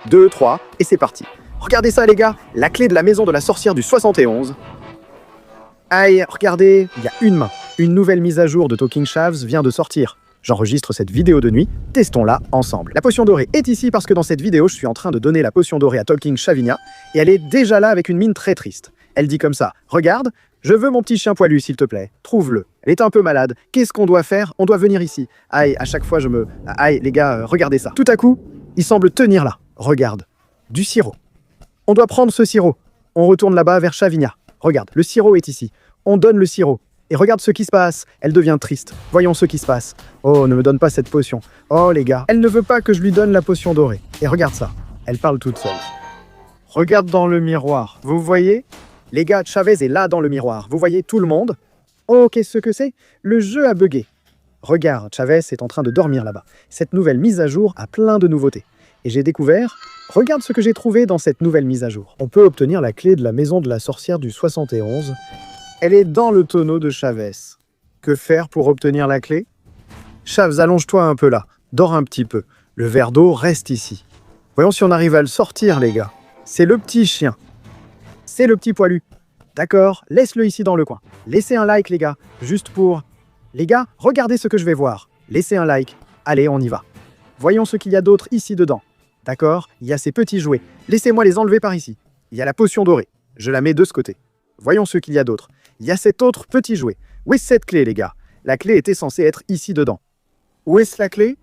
2, 3, et c'est parti. Regardez ça les gars, la clé de la maison de la sorcière du 71. Aïe, regardez, il y a une main. Une nouvelle mise à jour de Talking Shavs vient de sortir. J'enregistre cette vidéo de nuit, testons-la ensemble. La potion dorée est ici parce que dans cette vidéo, je suis en train de donner la potion dorée à Talking Shavinia, et elle est déjà là avec une mine très triste. Elle dit comme ça, regarde, je veux mon petit chien poilu s'il te plaît, trouve-le. Elle est un peu malade, qu'est-ce qu'on doit faire? On doit venir ici. Aïe, à chaque fois je me... Aïe les gars, regardez ça. Tout à coup, il semble tenir là, regarde, du sirop. On doit prendre ce sirop. On retourne là-bas vers Shavinia. Regarde, le sirop est ici. On donne le sirop. Et regarde ce qui se passe. Elle devient triste. Voyons ce qui se passe. Oh, ne me donne pas cette potion. Oh, les gars. Elle ne veut pas que je lui donne la potion dorée. Et regarde ça. Elle parle toute seule. Regarde dans le miroir. Vous voyez? Les gars, Chavez est là dans le miroir. Vous voyez tout le monde? Oh, qu'est-ce que c'est? Le jeu a bugué. Regarde, Chavez est en train de dormir là-bas. Cette nouvelle mise à jour a plein de nouveautés. Et j'ai découvert... Regarde ce que j'ai trouvé dans cette nouvelle mise à jour. On peut obtenir la clé de la maison de la sorcière du 71. Elle est dans le tonneau de Chavez. Que faire pour obtenir la clé? Chavez, allonge-toi un peu là. Dors un petit peu. Le verre d'eau reste ici. Voyons si on arrive à le sortir, les gars. C'est le petit chien. C'est le petit poilu. D'accord, laisse-le ici dans le coin. Laissez un like, les gars. Juste pour... Les gars, regardez ce que je vais voir. Laissez un like. Allez, on y va. Voyons ce qu'il y a d'autre ici dedans. D'accord, il y a ces petits jouets. Laissez-moi les enlever par ici. Il y a la potion dorée. Je la mets de ce côté. Voyons ce qu'il y a d'autre. Il y a cet autre petit jouet. Où est cette clé, les gars? La clé était censée être ici dedans. Où est-ce la clé?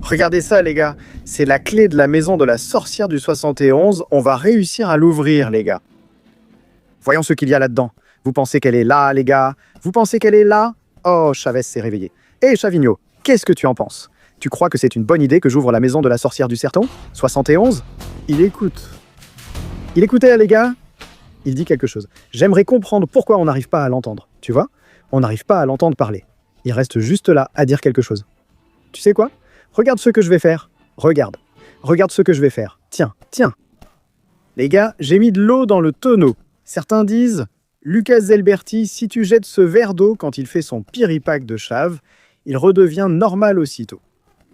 Regardez ça, les gars. C'est la clé de la maison de la sorcière du 71. On va réussir à l'ouvrir, les gars. Voyons ce qu'il y a là-dedans. Vous pensez qu'elle est là, les gars? Vous pensez qu'elle est là? Oh, Chavez s'est réveillé. Hé, Chavigno, qu'est-ce que tu en penses? Tu crois que c'est une bonne idée que j'ouvre la maison de la sorcière du serton? 71? Il écoute. Il écoutait, les gars? Il dit quelque chose. J'aimerais comprendre pourquoi on n'arrive pas à l'entendre. Tu vois? On n'arrive pas à l'entendre parler. Il reste juste là à dire quelque chose. Tu sais quoi? Regarde ce que je vais faire. Regarde. Regarde ce que je vais faire. Tiens, tiens. Les gars, j'ai mis de l'eau dans le tonneau. Certains disent, Lucas Zelberti, si tu jettes ce verre d'eau quand il fait son piripaque de chave, il redevient normal aussitôt.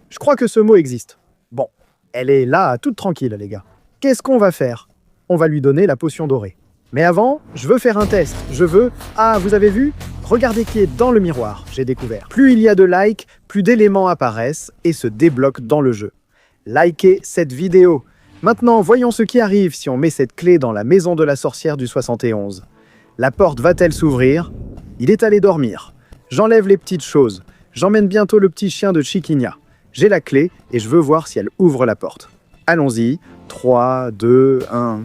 Je crois que ce mot existe. Bon, elle est là, toute tranquille, les gars. Qu'est-ce qu'on va faire? On va lui donner la potion dorée. Mais avant, je veux faire un test. Je veux... Ah, vous avez vu? Regardez qui est dans le miroir, j'ai découvert. Plus il y a de likes, plus d'éléments apparaissent et se débloquent dans le jeu. Likez cette vidéo. Maintenant, voyons ce qui arrive si on met cette clé dans la maison de la sorcière du 71. La porte va-t-elle s'ouvrir? Il est allé dormir. J'enlève les petites choses. J'emmène bientôt le petit chien de Chiquinia. J'ai la clé et je veux voir si elle ouvre la porte. Allons-y. 3, 2, 1...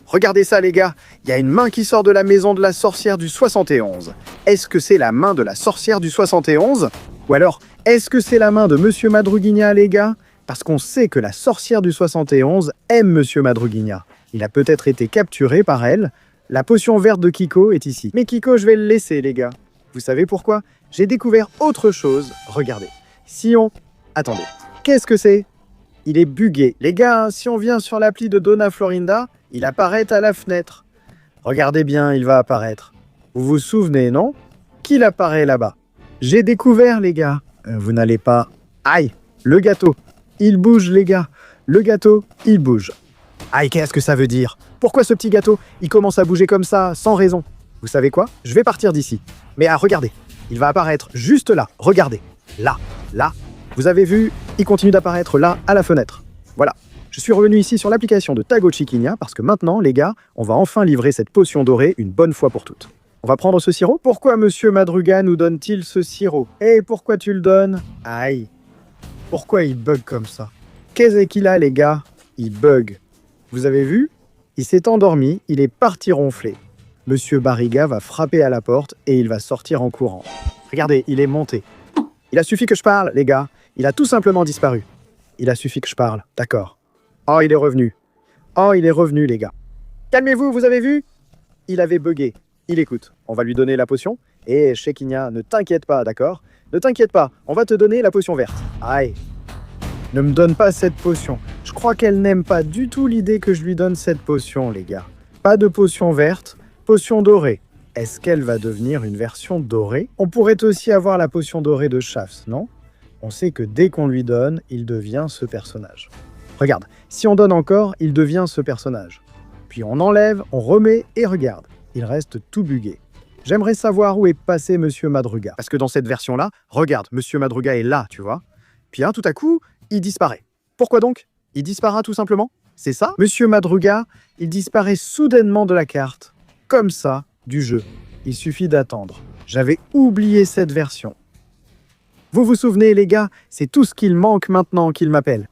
Regardez ça, les gars. Il y a une main qui sort de la maison de la sorcière du 71. Est-ce que c'est la main de la sorcière du 71? Ou alors, est-ce que c'est la main de Monsieur Madruguigna, les gars? Parce qu'on sait que la sorcière du 71 aime Monsieur Madruguigna. Il a peut-être été capturé par elle. La potion verte de Kiko est ici. Mais Kiko, je vais le laisser, les gars. Vous savez pourquoi? J'ai découvert autre chose. Regardez. Si on... Attendez. Qu'est-ce que c'est? Il est bugué. Les gars, si on vient sur l'appli de Donna Florinda, il apparaît à la fenêtre. Regardez bien, il va apparaître. Vous vous souvenez, non? Qu'il apparaît là-bas? J'ai découvert, les gars. Vous n'allez pas... Aïe! Le gâteau. Il bouge, les gars. Le gâteau, il bouge. Aïe, qu'est-ce que ça veut dire? Pourquoi ce petit gâteau, il commence à bouger comme ça, sans raison? Vous savez quoi? Je vais partir d'ici. Mais regardez. Il va apparaître juste là. Regardez. Là. Là. Vous avez vu? Il continue d'apparaître là, à la fenêtre. Voilà. Je suis revenu ici sur l'application de Tago Chiquinia parce que maintenant, les gars, on va enfin livrer cette potion dorée une bonne fois pour toutes. On va prendre ce sirop? Pourquoi Monsieur Madruga nous donne-t-il ce sirop? Et pourquoi tu le donnes? Aïe. Pourquoi il bug comme ça? Qu'est-ce qu'il a, les gars? Il bug. Vous avez vu? Il s'est endormi, il est parti ronfler. Monsieur Barriga va frapper à la porte et il va sortir en courant. Regardez, il est monté. Il a suffi que je parle, les gars. Il a tout simplement disparu. Il a suffi que je parle, d'accord. Oh, il est revenu. Oh, il est revenu, les gars. Calmez-vous, vous avez vu? Il avait bugué. Il écoute. On va lui donner la potion. Et Shekinia, ne t'inquiète pas, d'accord? Ne t'inquiète pas, on va te donner la potion verte. Aïe. Ne me donne pas cette potion. Je crois qu'elle n'aime pas du tout l'idée que je lui donne cette potion, les gars. Pas de potion verte, potion dorée. Est-ce qu'elle va devenir une version dorée? On pourrait aussi avoir la potion dorée de Shafts, non? On sait que dès qu'on lui donne, il devient ce personnage. Regarde, si on donne encore, il devient ce personnage. Puis on enlève, on remet et regarde. Il reste tout bugué. J'aimerais savoir où est passé Monsieur Madruga. Parce que dans cette version-là, regarde, Monsieur Madruga est là, tu vois. Puis tout à coup, il disparaît. Pourquoi donc? Il disparaît tout simplement? C'est ça? Monsieur Madruga, il disparaît soudainement de la carte. Comme ça, du jeu. Il suffit d'attendre. J'avais oublié cette version. Vous vous souvenez, les gars, c'est tout ce qu'il manque maintenant qu'il m'appelle.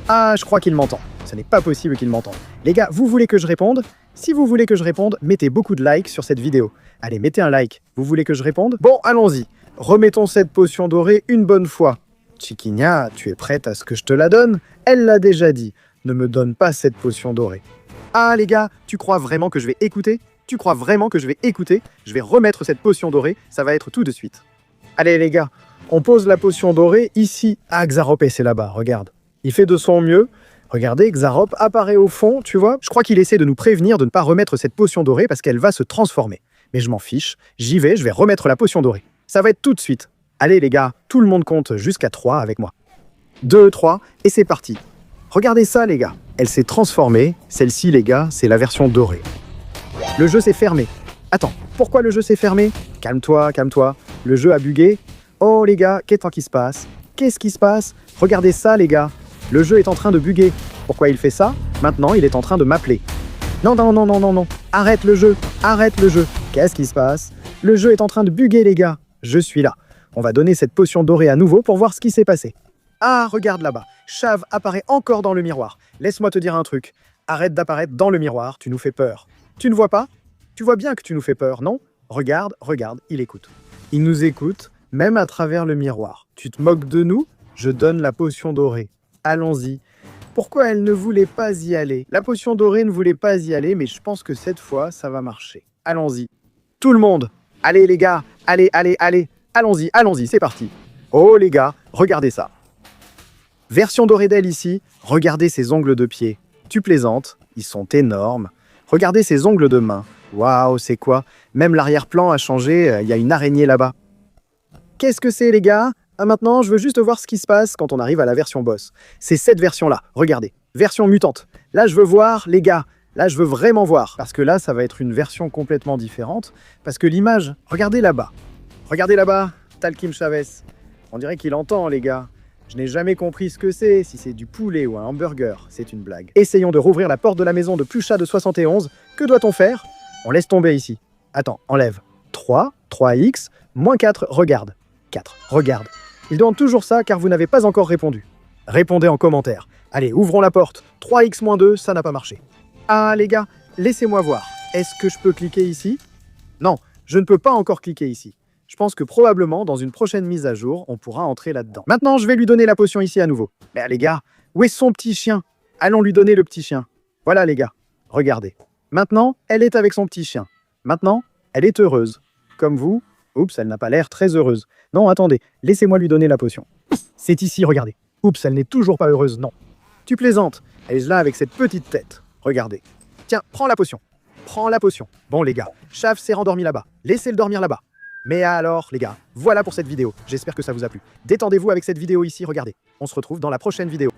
Ah, je crois qu'il m'entend. Ce n'est pas possible qu'il m'entende. Les gars, vous voulez que je réponde? Si vous voulez que je réponde, mettez beaucoup de likes sur cette vidéo. Allez, mettez un like. Vous voulez que je réponde? Bon, allons-y. Remettons cette potion dorée une bonne fois. Chiquinia, tu es prête à ce que je te la donne? Elle l'a déjà dit. Ne me donne pas cette potion dorée. Ah, les gars, tu crois vraiment que je vais écouter? Tu crois vraiment que je vais écouter? Je vais remettre cette potion dorée, ça va être tout de suite. Allez, les gars, on pose la potion dorée ici. Ah, Xarop, c'est là-bas, regarde. Il fait de son mieux. Regardez, Xarop apparaît au fond, tu vois? Je crois qu'il essaie de nous prévenir de ne pas remettre cette potion dorée parce qu'elle va se transformer. Mais je m'en fiche, j'y vais, je vais remettre la potion dorée. Ça va être tout de suite. Allez les gars, tout le monde compte jusqu'à 3 avec moi. 2, 3, et c'est parti. Regardez ça les gars, elle s'est transformée. Celle-ci les gars, c'est la version dorée. Le jeu s'est fermé. Attends, pourquoi le jeu s'est fermé? Calme-toi, calme-toi. Le jeu a bugué. Oh les gars, qu'est-ce qui se passe? Qu'est-ce qui se passe? Regardez ça les gars. Le jeu est en train de buguer. Pourquoi il fait ça? Maintenant, il est en train de m'appeler. Non, non, non, non, non, non. Arrête le jeu. Arrête le jeu. Qu'est-ce qui se passe? Le jeu est en train de buguer, les gars. Je suis là. On va donner cette potion dorée à nouveau pour voir ce qui s'est passé. Ah, regarde là-bas. Chav apparaît encore dans le miroir. Laisse-moi te dire un truc. Arrête d'apparaître dans le miroir. Tu nous fais peur. Tu ne vois pas? Tu vois bien que tu nous fais peur, non? Regarde, regarde, il écoute. Il nous écoute, même à travers le miroir. Tu te moques de nous? Je donne la potion dorée. Allons-y. Pourquoi elle ne voulait pas y aller? La potion dorée ne voulait pas y aller, mais je pense que cette fois, ça va marcher. Allons-y. Tout le monde. Allez les gars, allez, allez, allez. Allons-y, allons-y, c'est parti. Oh les gars, regardez ça. Version dorée d'elle ici, regardez ses ongles de pied. Tu plaisantes, ils sont énormes. Regardez ses ongles de main. Waouh, c'est quoi? Même l'arrière-plan a changé, il y a une araignée là-bas. Qu'est-ce que c'est les gars? Ah, maintenant, je veux juste voir ce qui se passe quand on arrive à la version boss. C'est cette version-là, regardez. Version mutante. Là, je veux voir, les gars. Là, je veux vraiment voir. Parce que là, ça va être une version complètement différente. Parce que l'image, regardez là-bas. Regardez là-bas, Talkim Chavez. On dirait qu'il entend, les gars. Je n'ai jamais compris ce que c'est, si c'est du poulet ou un hamburger. C'est une blague. Essayons de rouvrir la porte de la maison de Plucha de 71. Que doit-on faire? On laisse tomber ici. Attends, enlève. 3, 3x, moins 4, regarde. 4, regarde. Il demande toujours ça car vous n'avez pas encore répondu. Répondez en commentaire. Allez, ouvrons la porte. 3x moins 2, ça n'a pas marché. Ah les gars, laissez-moi voir. Est-ce que je peux cliquer ici? Non, je ne peux pas encore cliquer ici. Je pense que probablement, dans une prochaine mise à jour, on pourra entrer là-dedans. Maintenant, je vais lui donner la potion ici à nouveau. Mais les gars, où est son petit chien? Allons lui donner le petit chien. Voilà les gars, regardez. Maintenant, elle est avec son petit chien. Maintenant, elle est heureuse. Comme vous. Oups, elle n'a pas l'air très heureuse. Non, attendez, laissez-moi lui donner la potion. C'est ici, regardez. Oups, elle n'est toujours pas heureuse, non. Tu plaisantes. Elle est là avec cette petite tête. Regardez. Tiens, prends la potion. Prends la potion. Bon les gars, Chav s'est rendormi là-bas. Laissez-le dormir là-bas. Mais alors, les gars, voilà pour cette vidéo. J'espère que ça vous a plu. Détendez-vous avec cette vidéo ici, regardez. On se retrouve dans la prochaine vidéo.